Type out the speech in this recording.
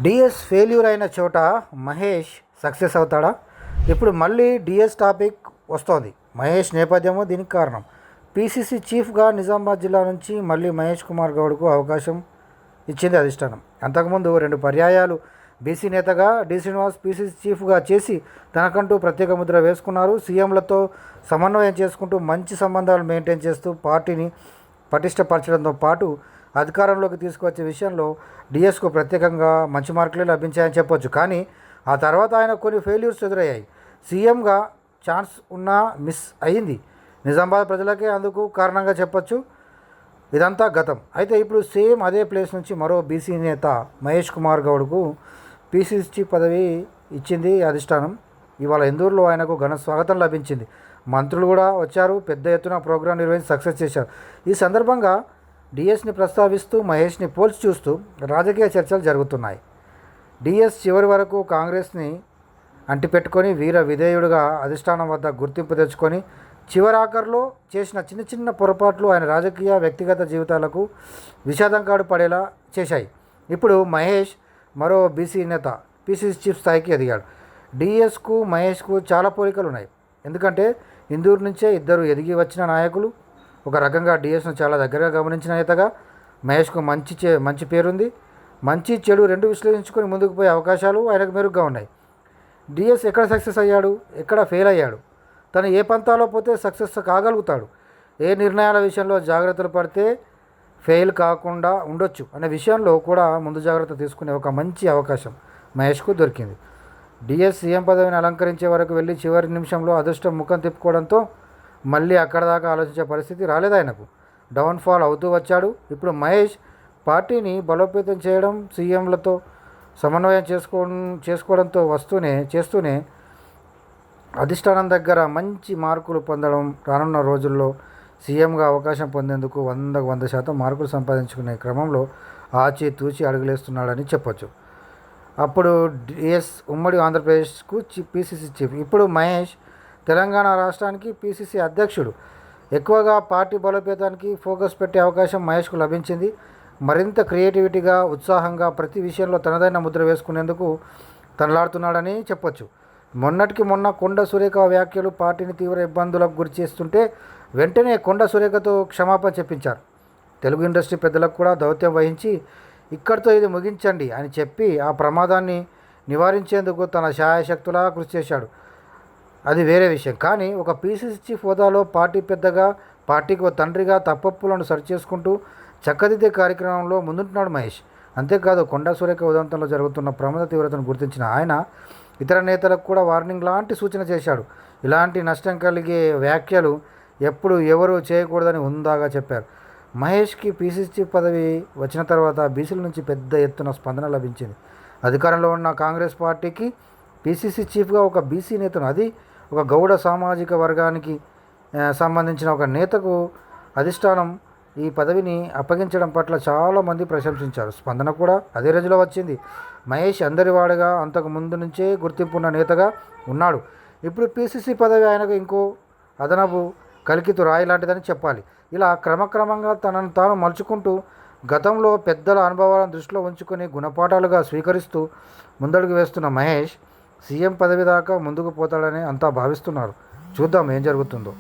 DS failure అయిన చోట Mahesh success అవుతాడా? ఇప్పుడు మళ్ళీ డిఎస్ టాపిక్ వస్తోంది. మహేష్ నేపథ్యము దీనికి కారణం. పిసిసి చీఫ్గా నిజామాబాద్ జిల్లా నుంచి మళ్ళీ మహేష్ కుమార్ గౌడ్కు అవకాశం ఇచ్చింది అధిష్టానం. అంతకుముందు 2 పర్యాయాలు బీసీ నేతగా డి శ్రీనివాస్ పిసిసి చీఫ్గా చేసి తనకంటూ ప్రత్యేక ముద్ర వేసుకున్నారు. సీఎంలతో సమన్వయం చేసుకుంటూ మంచి సంబంధాలు మెయింటైన్ చేస్తూ పార్టీని పటిష్టపరచడంతో పాటు అధికారంలోకి తీసుకువచ్చే విషయంలో డిఎస్కు ప్రత్యేకంగా మంచి మార్కులే లభించాయని చెప్పొచ్చు. కానీ ఆ తర్వాత ఆయన కొన్ని ఫెయిల్యూర్స్ ఎదురయ్యాయి. సీఎంగా ఛాన్స్ ఉన్నా మిస్ అయ్యింది. నిజామాబాద్ ప్రజలకే అందుకు కారణంగా చెప్పొచ్చు. ఇదంతా గతం. అయితే ఇప్పుడు సేమ్ అదే ప్లేస్ నుంచి మరో బీసీ నేత మహేష్ కుమార్ గౌడ్కు పిసిసి చీఫ్ పదవి ఇచ్చింది అధిష్టానం. ఇవాళ ఇందూరులో ఆయనకు ఘన స్వాగతం లభించింది. మంత్రులు కూడా వచ్చారు. పెద్ద ఎత్తున ప్రోగ్రాం నిర్వహించి సక్సెస్ చేశారు. ఈ సందర్భంగా డిఎస్ని ప్రస్తావిస్తూ మహేష్ని పోల్చి చూస్తూ రాజకీయ చర్చలు జరుగుతున్నాయి. డిఎస్ చివరి వరకు కాంగ్రెస్ని అంటిపెట్టుకొని వీర విధేయుడుగా అధిష్టానం వద్ద గుర్తింపు తెచ్చుకొని చివరాఖరులో చేసిన చిన్న చిన్న పొరపాట్లు ఆయన రాజకీయ వ్యక్తిగత జీవితాలకు విషాదంకాడు పడేలా చేశాయి. ఇప్పుడు మహేష్ మరో బీసీ నేత పిసిసి చీఫ్ స్థాయికి ఎదిగాడు. డిఎస్కు మహేష్కు చాలా పోలికలు ఉన్నాయి. ఎందుకంటే ఇందూరు నుంచే ఇద్దరు ఎదిగి వచ్చిన నాయకులు. ఒక రకంగా డిఎస్ను చాలా దగ్గరగా గమనించిన నేతగా మహేష్కు మంచి పేరుంది. మంచి చెడు రెండు విశ్లేషించుకొని ముందుకు పోయే అవకాశాలు ఆయనకు మెరుగ్గా ఉన్నాయి. డిఎస్ ఎక్కడ సక్సెస్ అయ్యాడు, ఎక్కడ ఫెయిల్ అయ్యాడు, తను ఏ పంతాలో పోతే సక్సెస్ కాగలుగుతాడు, ఏ నిర్ణయాల విషయంలో జాగ్రత్తలు పడితే ఫెయిల్ కాకుండా ఉండొచ్చు అనే విషయంలో కూడా ముందు జాగ్రత్త తీసుకునే ఒక మంచి అవకాశం మహేష్కు దొరికింది. డిఎస్ సీఎం పదవిని అలంకరించే వరకు వెళ్ళి చివరి నిమిషంలో అదృష్టం ముఖం తిప్పుకోవడంతో మళ్ళీ అక్కడ దాకా ఆలోచించే పరిస్థితి రాలేదు ఆయనకు. డౌన్ఫాల్ అవుతూ వచ్చాడు. ఇప్పుడు మహేష్ పార్టీని బలోపేతం చేయడం, సీఎంలతో సమన్వయం చేసుకోవడంతో చేస్తూనే అధిష్టానం దగ్గర మంచి మార్కులు పొందడం, రానున్న రోజుల్లో సీఎంగా అవకాశం పొందేందుకు 100% మార్కులు సంపాదించుకునే క్రమంలో ఆచితూచి అడుగులేస్తున్నాడని చెప్పొచ్చు. అప్పుడు డిఎస్ ఉమ్మడి ఆంధ్రప్రదేశ్కు పిసిసి చీఫ్, ఇప్పుడు మహేష్ తెలంగాణ రాష్ట్రానికి పిసిసి అధ్యక్షుడు. ఎక్కువగా పార్టీ బలోపేతానికి ఫోకస్ పెట్టే అవకాశం మహేష్కు లభించింది. మరింత క్రియేటివిటీగా, ఉత్సాహంగా ప్రతి విషయంలో తనదైన ముద్ర వేసుకునేందుకు తనలాడుతున్నాడని చెప్పొచ్చు. మొన్నటికి మొన్న కొండ సురేఖ వ్యాఖ్యలు పార్టీని తీవ్ర ఇబ్బందులకు గురి చేస్తుంటే వెంటనే కొండ సురేఖతో క్షమాపణ చెప్పించారు. తెలుగు ఇండస్ట్రీ పెద్దలకు కూడా దౌత్యం వహించి ఇక్కడితో ఇది ముగించండి అని చెప్పి ఆ ప్రమాదాన్ని నివారించేందుకు తన శాయశక్తులా కృషి చేశాడు. అది వేరే విషయం. కానీ ఒక పిసిసి చీఫ్ హోదాలో పార్టీ పెద్దగా, పార్టీకి ఓ తండ్రిగా తప్పప్పులను సరిచేసుకుంటూ చక్కదిద్దే కార్యక్రమంలో ముందుంటున్నాడు మహేష్. అంతేకాదు కొండా సురేఖ ఉదంతంలో జరుగుతున్న ప్రమాద తీవ్రతను గుర్తించిన ఆయన ఇతర నేతలకు కూడా వార్నింగ్ లాంటి సూచన చేశాడు. ఇలాంటి నష్టం కలిగే వ్యాఖ్యలు ఎప్పుడు ఎవరు చేయకూడదని హుందాగా చెప్పారు. మహేష్కి పిసిసి చీఫ్ పదవి వచ్చిన తర్వాత బీసీల నుంచి పెద్ద ఎత్తున స్పందన లభించింది. అధికారంలో ఉన్న కాంగ్రెస్ పార్టీకి పిసిసి చీఫ్గా ఒక బీసీ నేతను, అది ఒక గౌడ సామాజిక వర్గానికి సంబంధించిన ఒక నేతకు అధిష్టానం ఈ పదవిని అప్పగించడం పట్ల చాలామంది ప్రశంసించారు. స్పందన కూడా అదే రేంజ్లో వచ్చింది. మహేష్ అందరివాడుగా, అంతకు ముందు నుంచే గుర్తింపున్న నేతగా ఉన్నాడు. ఇప్పుడు పిసిసి పదవి ఆయనకు ఇంకో అదనపు కలికితు రాయి లాంటిదని చెప్పాలి. ఇలా క్రమక్రమంగా తనను తాను మలుచుకుంటూ గతంలో పెద్దల అనుభవాలను దృష్టిలో ఉంచుకొని గుణపాఠాలుగా స్వీకరిస్తూ ముందడుగు వేస్తున్న మహేష్ సీఎం పదవి దాకా ముందుకు పోతాడని అంతా భావిస్తున్నారు. చూద్దాం ఏం జరుగుతుందో.